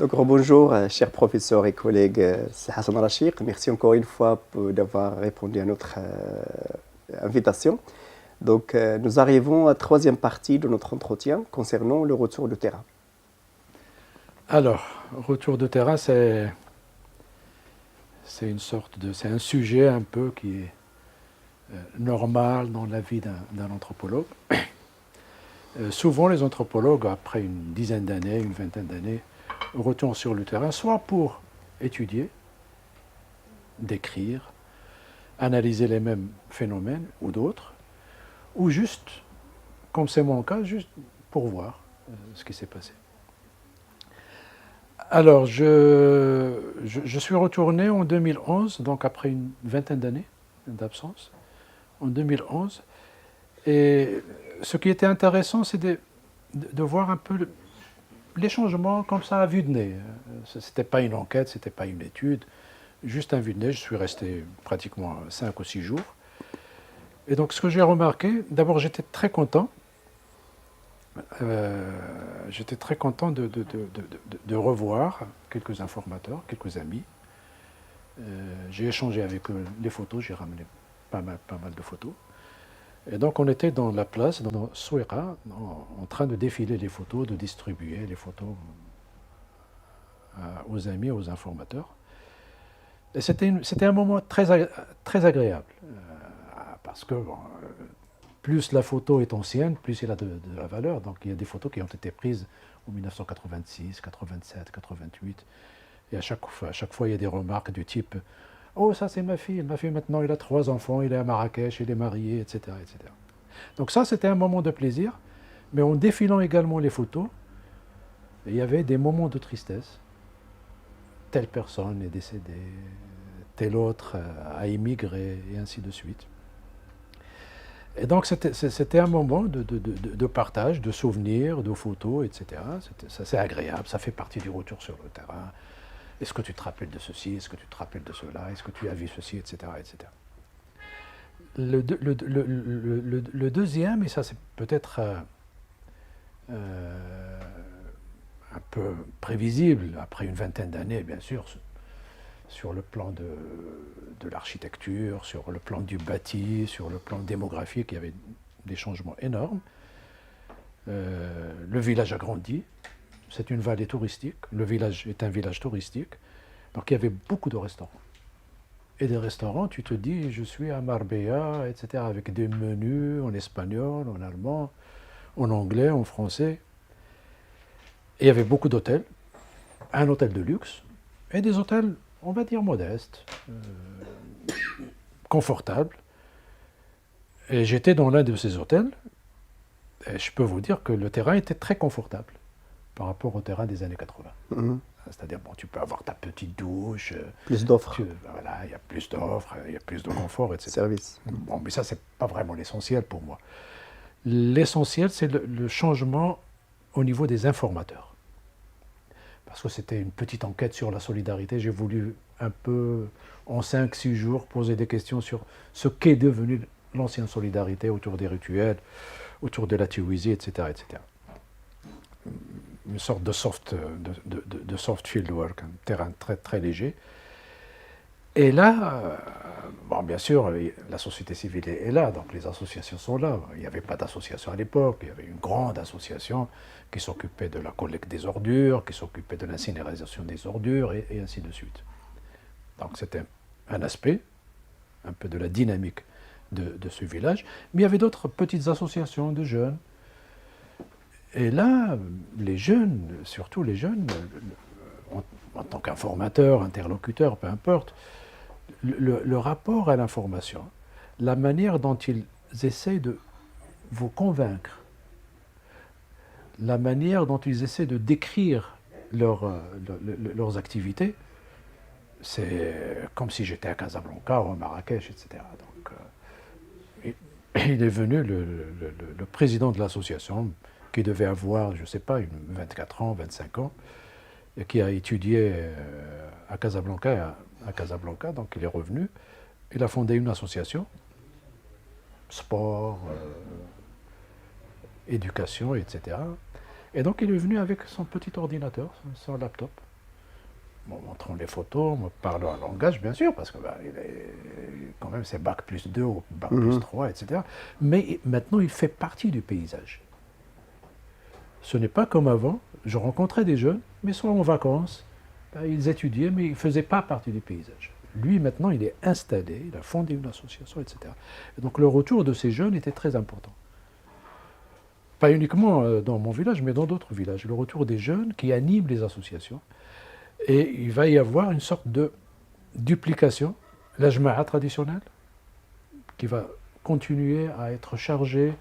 Donc, bonjour, chers professeurs et collègues, c'est Hassan Rachid. Merci encore une fois d'avoir répondu à notre invitation. Donc, nous arrivons à la troisième partie de notre entretien concernant le retour de terrain. Alors, retour de terrain, c'est un sujet un peu qui est normal dans la vie d'un anthropologue. Souvent, les anthropologues, après une dizaine d'années, une vingtaine d'années, retournent sur le terrain, soit pour étudier, décrire, analyser les mêmes phénomènes ou d'autres, ou juste, comme c'est mon cas, juste pour voir ce qui s'est passé. Alors, je suis retourné en 2011, donc après une vingtaine d'années d'absence, en 2011. Et ce qui était intéressant, c'est de voir un peu les changements comme ça à vue de nez. Ce n'était pas une enquête, ce n'était pas une étude, juste un vue de nez. Je suis resté pratiquement 5 ou 6 jours. Et donc, ce que j'ai remarqué, d'abord, j'étais très content. J'étais très content de revoir quelques informateurs, quelques amis. J'ai échangé avec eux les photos, j'ai ramené pas mal de photos. Et donc on était dans la place, dans Souira, en train de défiler les photos, de distribuer les photos aux amis, aux informateurs. Et c'était un moment très agréable, parce que plus la photo est ancienne, plus elle a de la valeur. Donc il y a des photos qui ont été prises en 1986, 87, 88. Et à chaque fois, il y a des remarques du type « Oh, ça c'est ma fille maintenant, il a 3 enfants, il est à Marrakech, il est marié, etc. etc. » Donc ça, c'était un moment de plaisir. Mais en défilant également les photos, il y avait des moments de tristesse. Telle personne est décédée, telle autre a immigré, et ainsi de suite. Et donc c'était un moment de partage, de souvenirs, de photos, etc. Ça c'est agréable, ça fait partie du retour sur le terrain. Est-ce que tu te rappelles de ceci? Est-ce que tu te rappelles de cela? Est-ce que tu as vu ceci? Etc. etc. Le deuxième, et ça c'est peut-être un peu prévisible, après une vingtaine d'années, bien sûr, sur le plan de l'architecture, sur le plan du bâti, sur le plan démographique, il y avait des changements énormes. Le village a grandi, c'est une vallée touristique, le village est un village touristique, donc il y avait beaucoup de restaurants. Et des restaurants, tu te dis, je suis à Marbella, etc., avec des menus en espagnol, en allemand, en anglais, en français. Et il y avait beaucoup d'hôtels, un hôtel de luxe, et des hôtels, on va dire, modestes, confortables. Et j'étais dans l'un de ces hôtels, et je peux vous dire que le terrain était très confortable par rapport au terrain des années 80. C'est-à-dire, bon, tu peux avoir ta petite douche. Plus d'offres. Voilà, il y a plus d'offres, il y a plus de confort, etc. Service. Bon, mais ça, c'est pas vraiment l'essentiel pour moi. L'essentiel, c'est le changement au niveau des informateurs. Parce que c'était une petite enquête sur la solidarité. J'ai voulu un peu, en 5-6 jours, poser des questions sur ce qu'est devenu l'ancienne solidarité autour des rituels, autour de la Tiwizi, etc., etc. Une sorte de soft fieldwork, un terrain très, très léger. Et là, bon, bien sûr, la société civile est là, donc les associations sont là. Il n'y avait pas d'association à l'époque, il y avait une grande association qui s'occupait de la collecte des ordures, qui s'occupait de l'incinération des ordures, et ainsi de suite. Donc c'était un aspect, un peu de la dynamique de ce village. Mais il y avait d'autres petites associations de jeunes. Et là, les jeunes, surtout les jeunes, en tant qu'informateurs, interlocuteurs, peu importe, le rapport à l'information, la manière dont ils essaient de vous convaincre, la manière dont ils essaient de décrire leurs activités, c'est comme si j'étais à Casablanca ou à Marrakech, etc. Donc, il est venu le président de l'association, qui devait avoir, je ne sais pas, 24 ans, 25 ans, et qui a étudié à Casablanca, donc il est revenu. Il a fondé une association, sport, éducation, etc. Et donc il est venu avec son petit ordinateur, son laptop. me montrant les photos, me parlant un langage, bien sûr, parce que quand même c'est bac plus 2 ou bac plus 3, etc. Mais maintenant, il fait partie du paysage. Ce n'est pas comme avant. Je rencontrais des jeunes, mais soit en vacances, ils étudiaient, mais ils ne faisaient pas partie du paysage. Lui, maintenant, il est installé, il a fondé une association, etc. Et donc le retour de ces jeunes était très important. Pas uniquement dans mon village, mais dans d'autres villages. Le retour des jeunes qui animent les associations. Et il va y avoir une sorte de duplication. La jma'a traditionnelle, qui va continuer à être chargée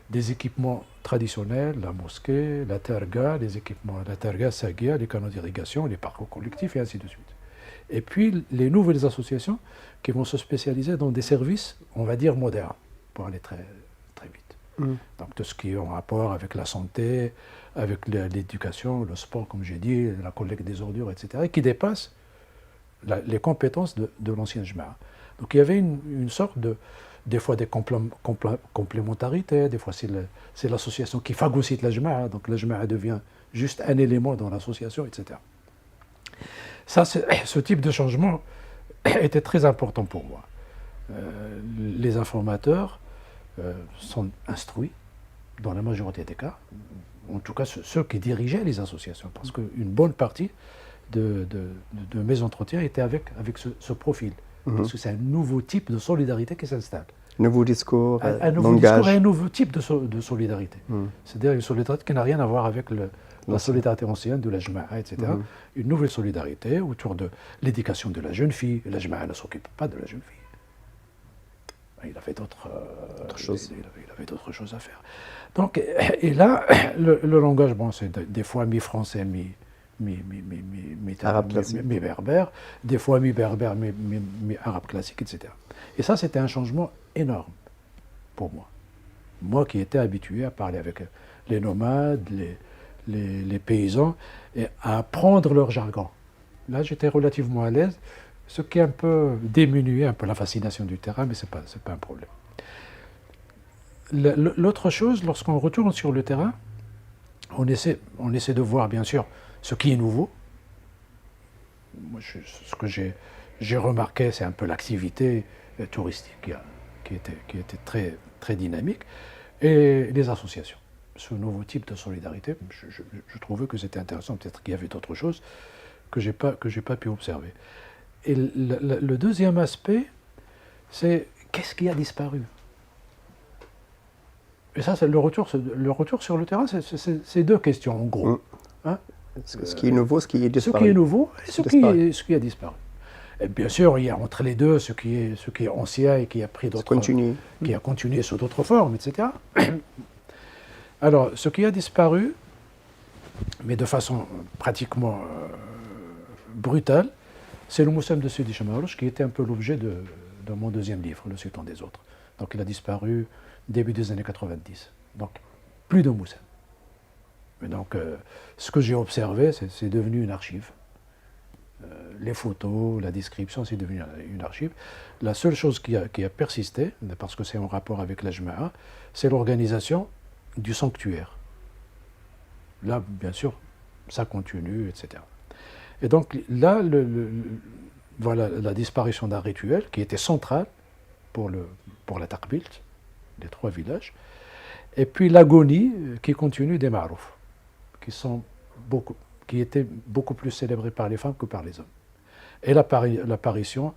des équipements traditionnels, la mosquée, la terga, les équipements, la terga, sagia, les canaux d'irrigation, les parcours collectifs, et ainsi de suite. Et puis les nouvelles associations qui vont se spécialiser dans des services, on va dire, modernes, pour aller très, très vite. Donc tout ce qui est en rapport avec la santé, avec l'éducation, le sport, comme j'ai dit, la collecte des ordures, etc., et qui dépasse les compétences de l'ancien jma'a. Donc il y avait une sorte de, des fois des complémentarités, des fois c'est l'association qui phagocyte la jma'a, donc la jma'a devient juste un élément dans l'association, etc. Ça, ce type de changement était très important pour moi. Les informateurs sont instruits, dans la majorité des cas, en tout cas ceux qui dirigeaient les associations, parce qu'une bonne partie de mes entretiens étaient avec ce profil, parce que c'est un nouveau type de solidarité qui s'installe. Nouveau discours, un nouveau langage. discours et un nouveau type de solidarité. C'est-à-dire une solidarité qui n'a rien à voir avec la solidarité ancienne de la jma'a, etc. Une nouvelle solidarité autour de l'éducation de la jeune fille. La jma'a ne s'occupe pas de la jeune fille. Il avait d'autres choses. Il avait d'autres choses à faire. Donc, et là, le langage, bon, c'est des fois mi-français, mi-berbère, des fois mi-berbère, mi-arabe classique, etc. Et ça, c'était un changement énorme pour moi. Moi qui étais habitué à parler avec les nomades, les paysans, et à apprendre leur jargon. Là, j'étais relativement à l'aise, ce qui a un peu diminué un peu la fascination du terrain, mais ce n'est pas un problème. L'autre chose, lorsqu'on retourne sur le terrain, on essaie de voir, bien sûr, ce qui est nouveau. Moi, ce que j'ai remarqué, c'est un peu l'activité touristique qui était très, très dynamique, et les associations. Ce nouveau type de solidarité, je trouvais que c'était intéressant. Peut-être qu'il y avait d'autres choses que j'ai pas pu observer. Et le deuxième aspect, c'est qu'est-ce qui a disparu? Et ça, c'est le retour sur le terrain, c'est deux questions, en gros. Hein? Ce qui est nouveau, ce qui est disparu. Ce qui est nouveau et ce qui a disparu. Et bien sûr, il y a entre les deux ce qui est ancien et qui a pris d'autres... Qui a continué sous d'autres formes, etc. Alors, ce qui a disparu, mais de façon pratiquement brutale, c'est le Moussam de Sidi Chamarouch, qui était un peu l'objet de mon deuxième livre, Le Sultan des Autres. Donc il a disparu début des années 90. Donc plus de Moussam. Mais donc ce que j'ai observé, c'est devenu une archive. Les photos, la description, c'est devenu une archive. La seule chose qui a persisté, parce que c'est en rapport avec la Jma'a, c'est l'organisation du sanctuaire. Là, bien sûr, ça continue, etc. Et donc là, voilà la disparition d'un rituel qui était central pour la Taqbilt, les trois villages, et puis l'agonie qui continue des Ma'rouf, qui étaient beaucoup plus célébrés par les femmes que par les hommes. Et l'apparition,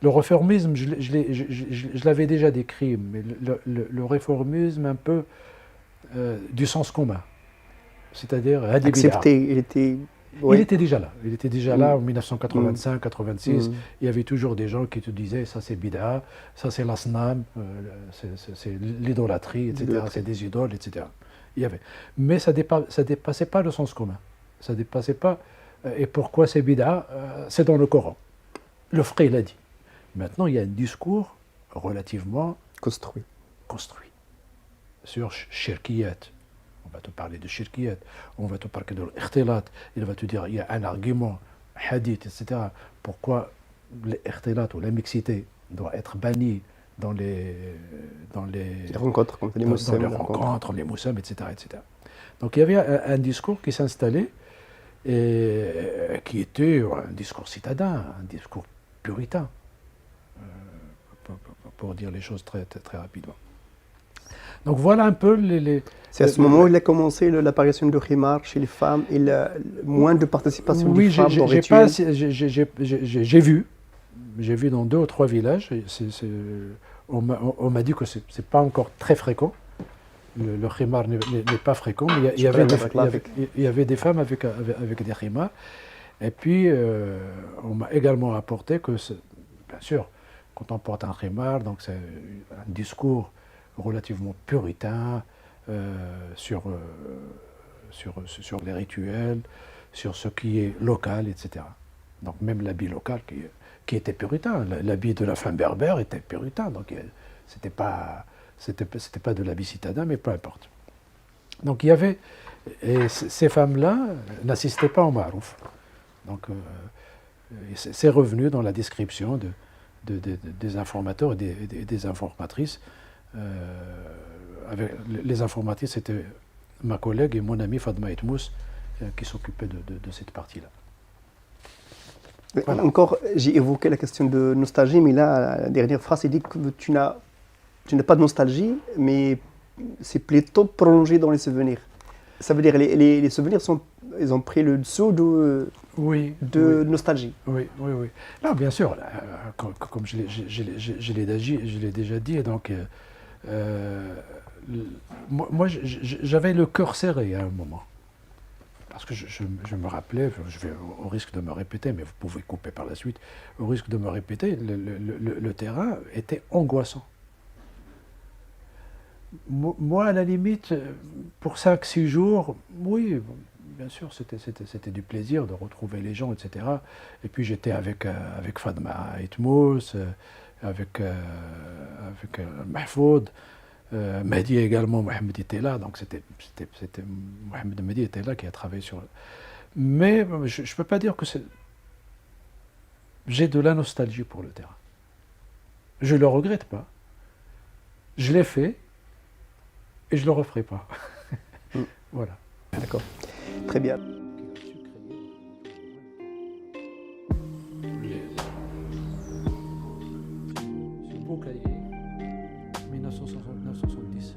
le réformisme, je l'avais déjà décrit, mais le réformisme un peu du sens commun, c'est-à-dire accepté, il était... Oui. Il était déjà là. Il était déjà là en 1985-86. Il y avait toujours des gens qui te disaient ça c'est bid'a, ça c'est l'asnam, c'est l'idolâtrie, etc. C'est des idoles, etc. Il y avait. Mais ça dépassait pas le sens commun. Ça dépassait pas. Et pourquoi c'est bid'a? C'est dans le Coran. Le frère l'a dit. Maintenant, il y a un discours relativement construit sur shirkiyat. On va te parler de shirkiyat, on va te parler de l'ikhtilat, il va te dire il y a un argument, hadith, etc. Pourquoi l'ikhtilat ou la mixité doit être bannie dans les rencontres, comme les moussams, les moussams, etc., etc. Donc il y avait un discours qui s'installait et qui était un discours citadin, un discours puritain, pour dire les choses très, très, très rapidement. Donc voilà un peu C'est à ce moment où il a commencé l'apparition du khimar chez les femmes et moins de participation des femmes au rituel. J'ai vu dans 2 ou 3 villages, on m'a dit que ce n'est pas encore très fréquent, le khimar n'est pas fréquent, mais il y avait des femmes avec des khimars. Et puis, on m'a également apporté que, bien sûr, quand on porte un khimar, donc c'est un discours relativement puritain sur les rituels, sur ce qui est local, etc. Donc même l'habit local qui était puritain, l'habit de la femme berbère était puritain, donc c'était pas de l'habit citadin, mais peu importe. Donc il y avait, et ces femmes-là n'assistaient pas au marouf. Donc c'est revenu dans la description des informateurs et des informatrices. Les informatrices, c'était ma collègue et mon ami Fadma Etmous qui s'occupaient de cette partie-là. Voilà. Encore, j'ai évoqué la question de nostalgie, mais là, la dernière phrase, il dit que tu n'as pas de nostalgie, mais c'est plutôt prolongé dans les souvenirs. Ça veut dire les souvenirs ils ont pris le dessous de nostalgie. Oui. Non, bien sûr, comme je l'ai déjà dit, donc moi j'avais le cœur serré à un moment. Parce que je me rappelais, au risque de me répéter, mais vous pouvez couper par la suite, au risque de me répéter, le terrain était angoissant. Moi, à la limite, pour 5-6 jours, oui, bien sûr, c'était du plaisir de retrouver les gens, etc. Et puis j'étais avec Fadma Etmous, avec Mahfoud, Mehdi également, Mohamed était là, donc c'était Mohamed Mehdi était là qui a travaillé sur... Mais je ne peux pas dire que c'est... J'ai de la nostalgie pour le terrain. Je ne le regrette pas. Je l'ai fait et je ne le referai pas. Voilà. D'accord. Très bien. C'est beau cahier, 1970.